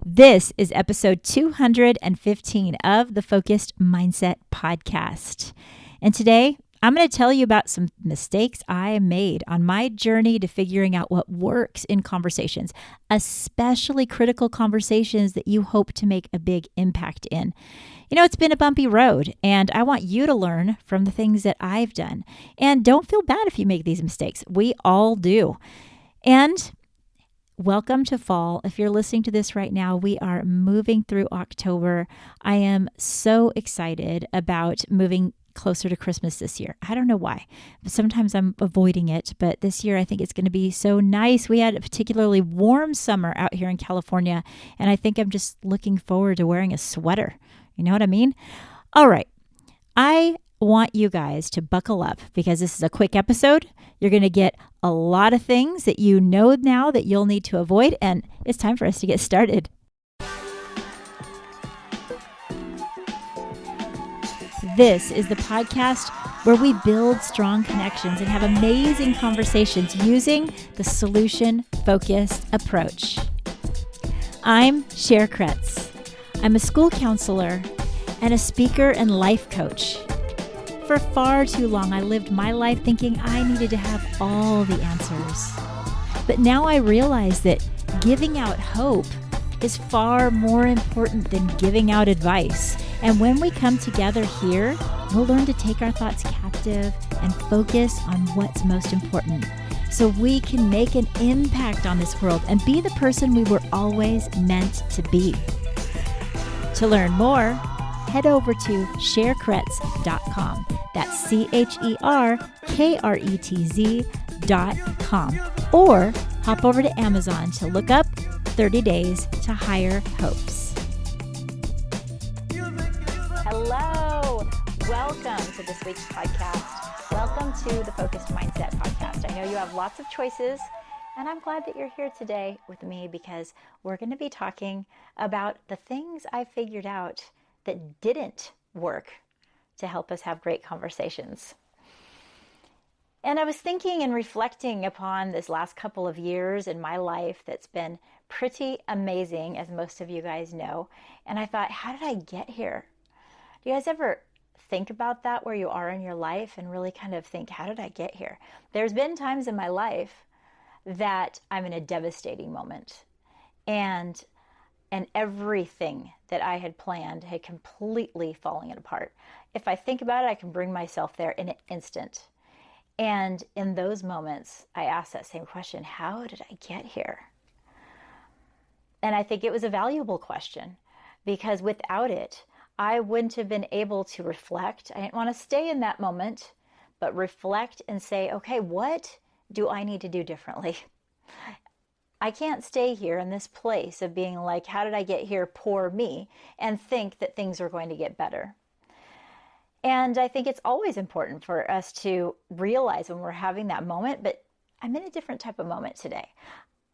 This is episode 215 of the Focused Mindset Podcast. And today, I'm going to tell you about some mistakes I made on my journey to figuring out what works in conversations, especially critical conversations that you hope to make a big impact in. You know, it's been a bumpy road, and I want you to learn from the things that I've done. And don't feel bad if you make these mistakes. We all do. And welcome to fall. If you're listening to this right now, we are moving through October. I am so excited about moving closer to Christmas this year. I don't know why, but sometimes I'm avoiding it. But this year, I think it's going to be so nice. We had a particularly warm summer out here in California, and I think I'm just looking forward to wearing a sweater. You know what I mean? All right. I want you guys to buckle up because this is a quick episode. You're going to get a lot of things that you know now that you'll need to avoid, and it's time for us to get started. This is the podcast where we build strong connections and have amazing conversations using the solution-focused approach. I'm Cher. I'm a school counselor and a speaker and life coach. For far too long, I lived my life thinking I needed to have all the answers. But now I realize that giving out hope is far more important than giving out advice. And when we come together here, we'll learn to take our thoughts captive and focus on what's most important so we can make an impact on this world and be the person we were always meant to be. To learn more, head over to cherkretz.com. That's CHERKRETZ.com. Or hop over to Amazon to look up 30 Days to Higher Hopes. Hello. Welcome to this week's podcast. Welcome to the Focused Mindset Podcast. I know you have lots of choices, and I'm glad that you're here today with me because we're going to be talking about the things I figured out that didn't work to help us have great conversations. And I was thinking and reflecting upon this last couple of years in my life that's been pretty amazing, as most of you guys know. And I thought, how did I get here? Do you guys ever think about that, where you are in your life, and really kind of think, how did I get here? There's been times in my life that I'm in a devastating moment, and everything that I had planned had completely fallen apart. If I think about it, I can bring myself there in an instant. And in those moments, I ask that same question, how did I get here? And I think it was a valuable question because without it, I wouldn't have been able to reflect. I didn't want to stay in that moment, but reflect and say, okay, what do I need to do differently? I can't stay here in this place of being like, how did I get here? Poor me, and think that things are going to get better. And I think it's always important for us to realize when we're having that moment, but I'm in a different type of moment today.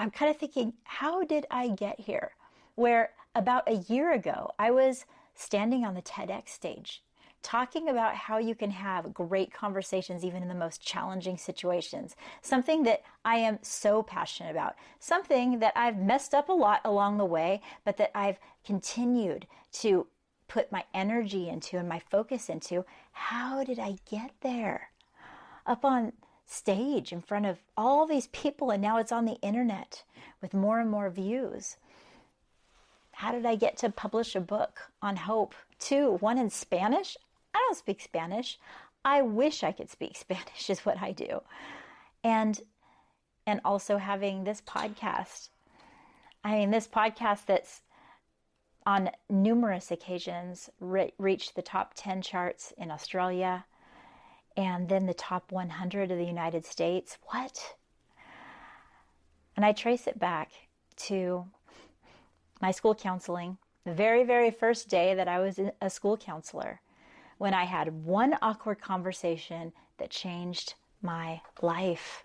I'm kind of thinking, how did I get here? Where about a year ago, I was standing on the TEDx stage, talking about how you can have great conversations even in the most challenging situations. Something that I am so passionate about. Something that I've messed up a lot along the way, but that I've continued to put my energy into and my focus into. How did I get there? Up on stage in front of all these people, and now it's on the internet with more and more views. How did I get to publish a book on hope? 2, 1 in Spanish? I don't speak Spanish. I wish I could speak Spanish is what I do. And also having this podcast. This podcast that's on numerous occasions reached the top 10 charts in Australia and then the top 100 of the United States. What? And I trace it back to my school counseling, the very, very first day that I was a school counselor, when I had one awkward conversation that changed my life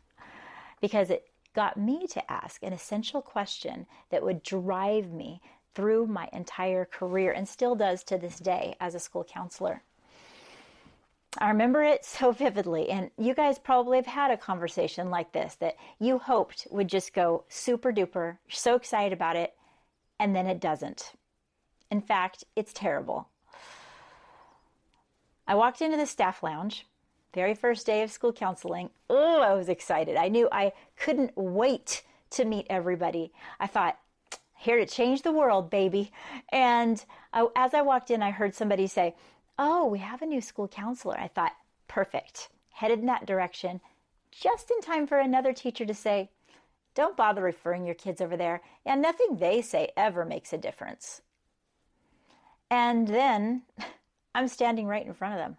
because it got me to ask an essential question that would drive me through my entire career and still does to this day as a school counselor. I remember it so vividly, and you guys probably have had a conversation like this that you hoped would just go super duper, so excited about it, and then it doesn't. In fact, it's terrible. I walked into the staff lounge, very first day of school counseling. Oh, I was excited. I knew I couldn't wait to meet everybody. I thought, here to change the world, baby. And as I walked in, I heard somebody say, oh, we have a new school counselor. I thought, perfect. Headed in that direction, just in time for another teacher to say, don't bother referring your kids over there. Yeah, nothing they say ever makes a difference. And then I'm standing right in front of them.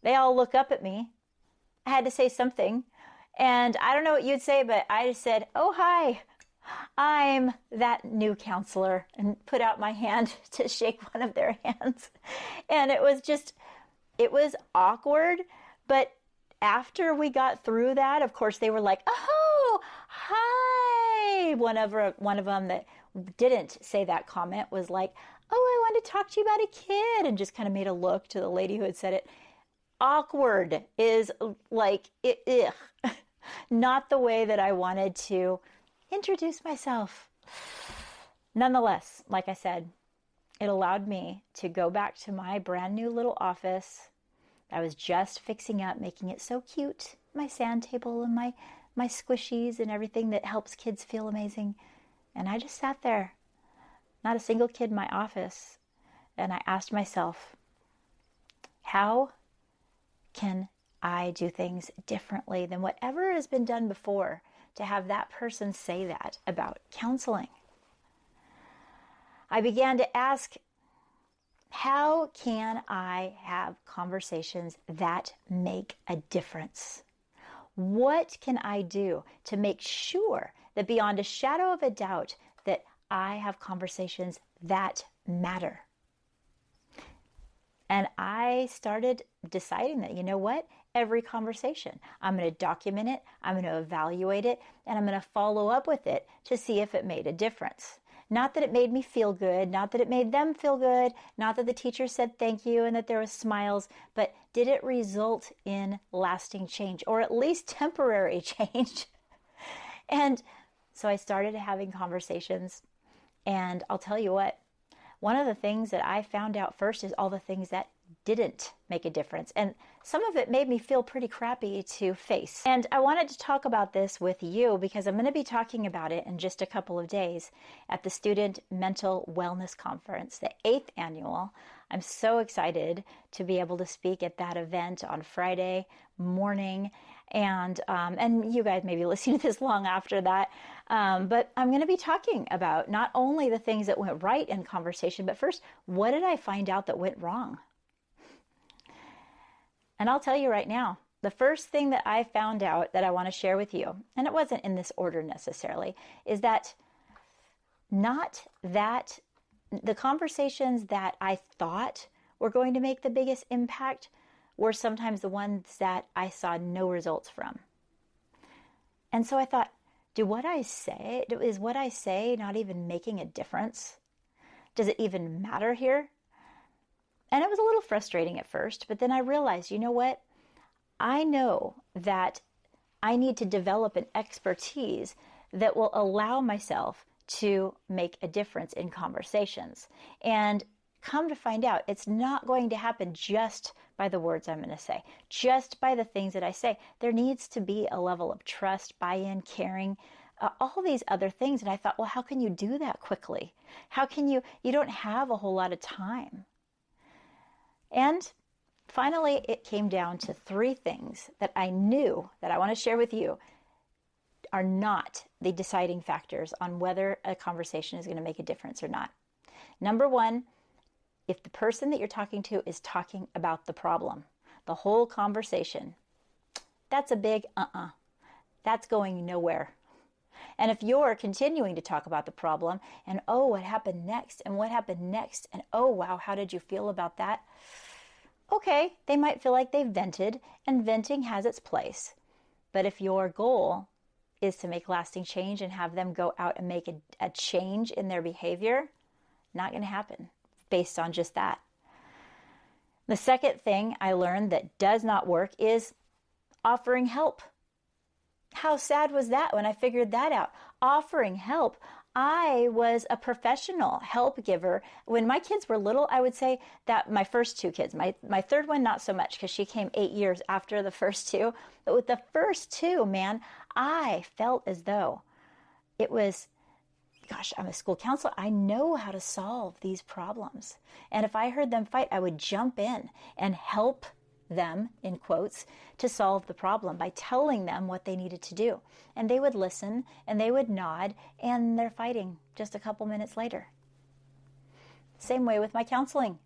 They all look up at me. I had to say something. And I don't know what you'd say, but I just said, oh, hi, I'm that new counselor, and put out my hand to shake one of their hands. And it was awkward. But after we got through that, of course, they were like, oh, hi. One of them that didn't say that comment was like, oh, I want to talk to you about a kid, and just kind of made a look to the lady who had said it. Awkward is like, not the way that I wanted to introduce myself. Nonetheless, like I said, it allowed me to go back to my brand new little office. I was just fixing up, making it so cute. My sand table and my squishies and everything that helps kids feel amazing. And I just sat there, not a single kid in my office. And I asked myself, how can I do things differently than whatever has been done before to have that person say that about counseling? I began to ask, how can I have conversations that make a difference? What can I do to make sure that beyond a shadow of a doubt that I have conversations that matter? And I started deciding that, you know what? Every conversation, I'm going to document it, I'm going to evaluate it, and I'm going to follow up with it to see if it made a difference. Not that it made me feel good, not that it made them feel good, not that the teacher said thank you and that there was smiles, but did it result in lasting change, or at least temporary change? And so I started having conversations, and I'll tell you what, one of the things that I found out first is all the things that didn't make a difference. And some of it made me feel pretty crappy to face. And I wanted to talk about this with you because I'm going to be talking about it in just a couple of days at the Student Mental Wellness Conference, the 8th annual. I'm so excited to be able to speak at that event on Friday morning. And you guys may be listening to this long after that. But I'm going to be talking about not only the things that went right in conversation, but first, what did I find out that went wrong? And I'll tell you right now, the first thing that I found out that I want to share with you, and it wasn't in this order necessarily, is that the conversations that I thought were going to make the biggest impact were sometimes the ones that I saw no results from. And so I thought, is what I say not even making a difference? Does it even matter here? And it was a little frustrating at first, but then I realized, you know what? I know that I need to develop an expertise that will allow myself to make a difference in conversations. And come to find out, it's not going to happen just by the words I'm going to say, just by the things that I say. There needs to be a level of trust, buy-in, caring, all these other things. And I thought, well, how can you do that quickly? How can you don't have a whole lot of time. And finally, it came down to 3 things that I knew that I want to share with you are not the deciding factors on whether a conversation is going to make a difference or not. Number 1, if the person that you're talking to is talking about the problem, the whole conversation, that's a big that's going nowhere. And if you're continuing to talk about the problem and, oh, what happened next? And what happened next? And, oh, wow, how did you feel about that? Okay, they might feel like they've vented, and venting has its place. But if your goal is to make lasting change and have them go out and make a change in their behavior, not going to happen based on just that. The second thing I learned that does not work is offering help. How sad was that when I figured that out? Offering help. I was a professional help giver. When my kids were little, I would say that my first two kids, my third one, not so much because she came 8 years after the first two. But with the first two, man, I felt as though it was, gosh, I'm a school counselor. I know how to solve these problems. And if I heard them fight, I would jump in and help them, in quotes, to solve the problem by telling them what they needed to do. And they would listen and they would nod, and they're fighting just a couple minutes later. Same way with my counseling.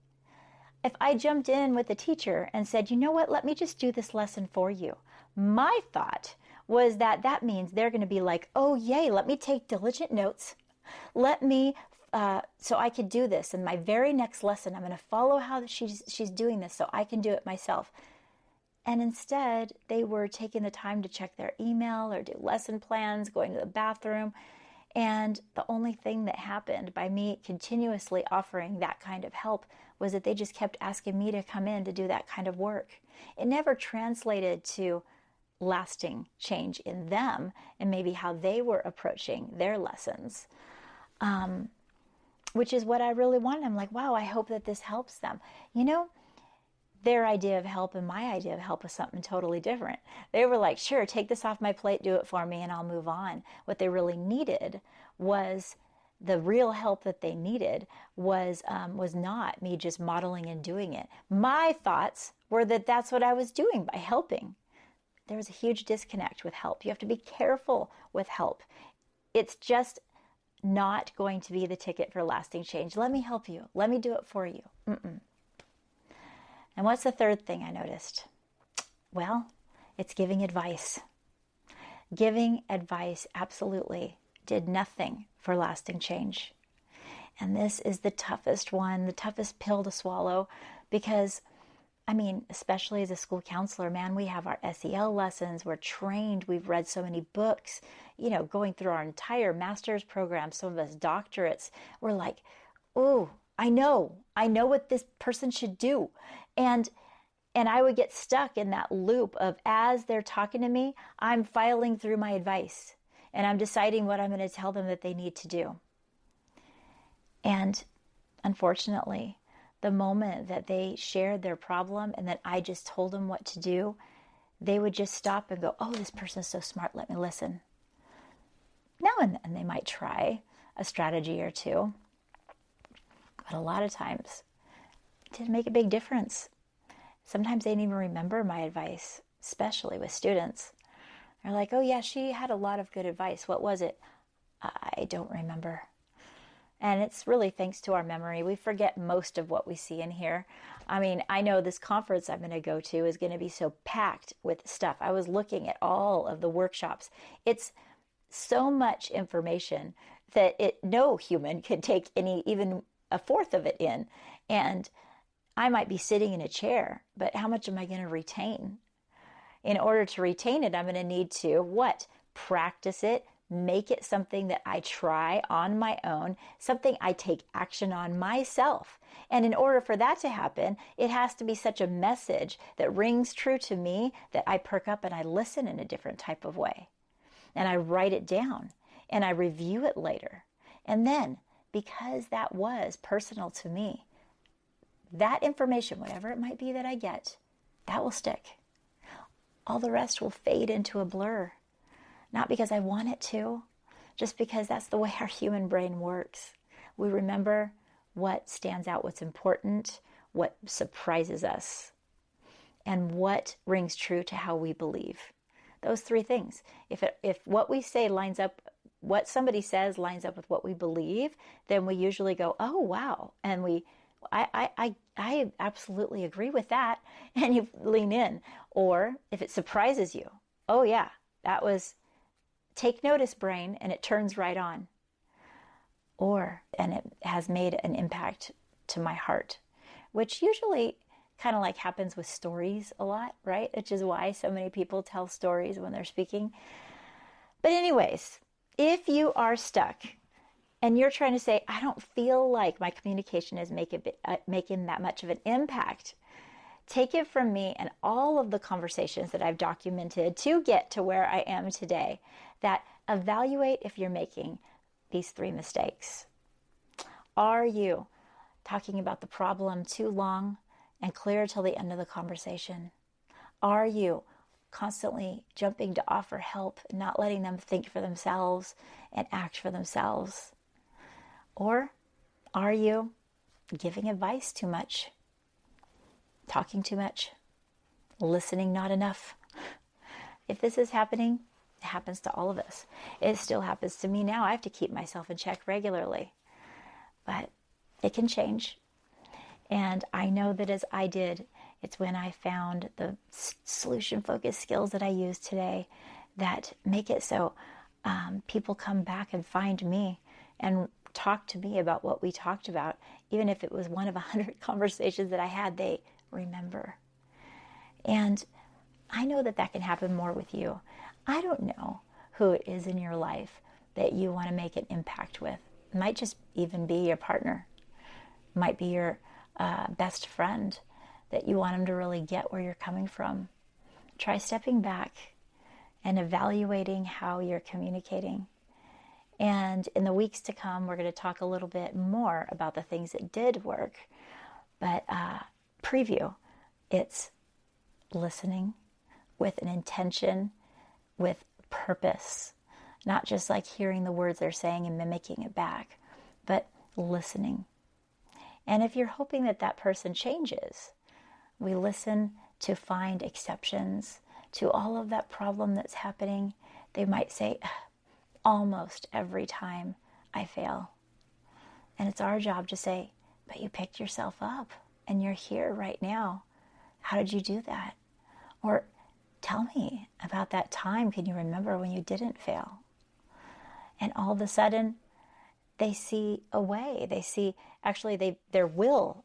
If I jumped in with the teacher and said, you know what, let me just do this lesson for you, my thought was that that means they're going to be like, oh, yay, let me take diligent notes. Let me, so I could do this. In my very next lesson, I'm going to follow how she's doing this so I can do it myself. And instead, they were taking the time to check their email or do lesson plans, going to the bathroom. And the only thing that happened by me continuously offering that kind of help was that they just kept asking me to come in to do that kind of work. It never translated to lasting change in them and maybe how they were approaching their lessons, which is what I really wanted. I'm like, wow, I hope that this helps them. You know, their idea of help and my idea of help was something totally different. They were like, sure, take this off my plate, do it for me, and I'll move on. What they really needed was, the real help that they needed was not me just modeling and doing it. My thoughts were that that's what I was doing by helping. There was a huge disconnect with help. You have to be careful with help. It's just not going to be the ticket for lasting change. Let me help you. Let me do it for you. Mm-mm. And what's the third thing I noticed? Well, it's giving advice. Giving advice absolutely did nothing for lasting change. And this is the toughest one, the toughest pill to swallow, because I mean, especially as a school counselor, man, we have our SEL lessons, we're trained, we've read so many books, you know, going through our entire master's program, some of us doctorates, we're like, oh, I know what this person should do. And I would get stuck in that loop of, as they're talking to me, I'm filing through my advice and I'm deciding what I'm going to tell them that they need to do. And unfortunately, the moment that they shared their problem and then I just told them what to do, they would just stop and go, oh, this person's so smart, let me listen. Now and then they might try a strategy or two, but a lot of times it didn't make a big difference. Sometimes they didn't even remember my advice, especially with students. They're like, oh yeah, she had a lot of good advice. What was it? I don't remember. And it's really thanks to our memory. We forget most of what we see in here. I mean, I know this conference I'm going to go to is going to be so packed with stuff. I was looking at all of the workshops. It's so much information that no human could take even a fourth of it in. And I might be sitting in a chair, but how much am I going to retain? In order to retain it, I'm going to need to what? Practice it. Make it something that I try on my own, something I take action on myself. And in order for that to happen, it has to be such a message that rings true to me that I perk up and I listen in a different type of way. And I write it down and I review it later. And then, because that was personal to me, that information, whatever it might be that I get, that will stick. All the rest will fade into a blur. Not because I want it to, just because that's the way our human brain works. We remember what stands out, what's important, what surprises us, and what rings true to how we believe. Those three things. If what we say lines up, what somebody says lines up with what we believe, then we usually go, oh, wow. And I absolutely agree with that. And you lean in. Or if it surprises you, oh yeah, that was... Take notice, brain, and it turns right on. And it has made an impact to my heart, which usually kind of like happens with stories a lot, right? Which is why so many people tell stories when they're speaking. But anyways, if you are stuck and you're trying to say, I don't feel like my communication is making that much of an impact, take it from me and all of the conversations that I've documented to get to where I am today, that evaluate if you're making these 3 mistakes? Are you talking about the problem too long and clear till the end of the conversation? Are you constantly jumping to offer help, not letting them think for themselves and act for themselves? Or are you giving advice too much, talking too much, listening not enough? If this is happening, it happens to all of us. It still happens to me now. I have to keep myself in check regularly. But it can change. And I know that as I did, it's when I found the solution-focused skills that I use today that make it so people come back and find me and talk to me about what we talked about. Even if it was one of 100 conversations that I had, they remember. And I know that that can happen more with you. I don't know who it is in your life that you want to make an impact with. It might just even be your partner. It might be your best friend that you want them to really get where you're coming from. Try stepping back and evaluating how you're communicating. And in the weeks to come, we're going to talk a little bit more about the things that did work. But preview, it's listening with an intention, with purpose, not just like hearing the words they're saying and mimicking it back, but listening. And if you're hoping that that person changes, we listen to find exceptions to all of that problem that's happening. They might say, almost every time I fail. And it's our job to say, but you picked yourself up and you're here right now. How did you do that? Or tell me about that time. Can you remember when you didn't fail? And all of a sudden, they see a way. They see, actually, their will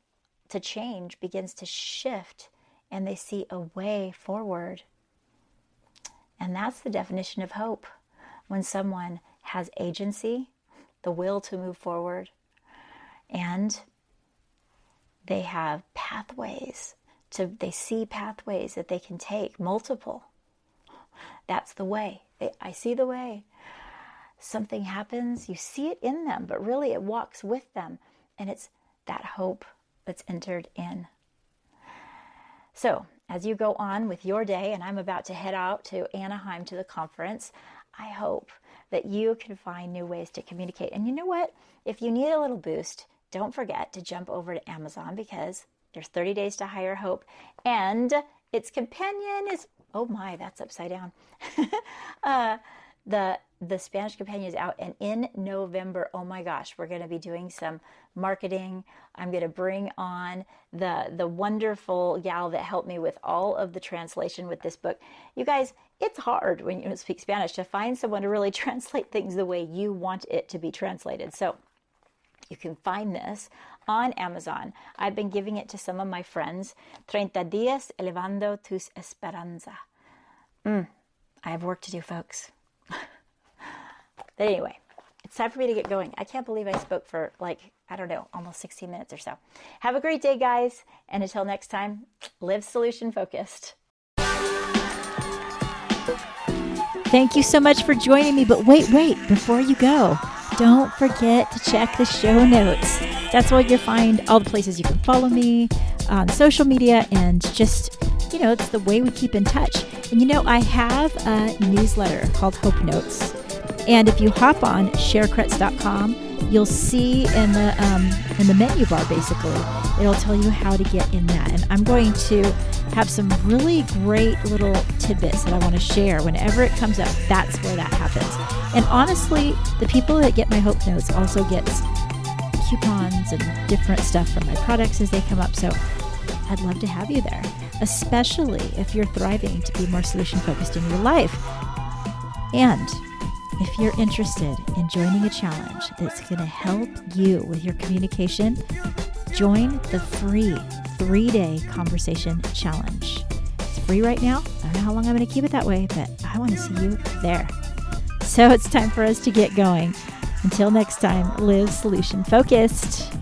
to change begins to shift, and they see a way forward. And that's the definition of hope. When someone has agency, the will to move forward, and they have pathways. They see pathways that they can take, multiple. That's the way. I see the way. Something happens, you see it in them, but really it walks with them. And it's that hope that's entered in. So as you go on with your day, and I'm about to head out to Anaheim to the conference, I hope that you can find new ways to communicate. And you know what? If you need a little boost, don't forget to jump over to Amazon, because there's 30 days to hire hope. And its companion is, oh my, that's upside down. The Spanish companion is out, and in November, oh my gosh, we're going to be doing some marketing. I'm going to bring on the wonderful gal that helped me with all of the translation with this book. You guys, it's hard when you speak Spanish to find someone to really translate things the way you want it to be translated. So you can find this on Amazon. I've been giving it to some of my friends. 30 días elevando tus esperanza. I have work to do, folks. But anyway, it's time for me to get going. I can't believe I spoke for almost 16 minutes or so. Have a great day, guys. And until next time, live solution focused. Thank you so much for joining me. But wait, before you go, don't forget to check the show notes. That's where you'll find all the places you can follow me on social media, and just, it's the way we keep in touch. And I have a newsletter called Hope Notes. And if you hop on sharekretz.com, you'll see in the menu bar, basically, it'll tell you how to get in that. And I'm going to have some really great little tidbits that I want to share. Whenever it comes up, that's where that happens. And honestly, the people that get my Hope Notes also get coupons and different stuff from my products as they come up. So I'd love to have you there, especially if you're thriving to be more solution focused in your life. And if you're interested in joining a challenge that's going to help you with your communication, join the free 3-day conversation challenge. It's free right now. I don't know how long I'm going to keep it that way, but I want to see you there. So it's time for us to get going. Until next time, live solution focused.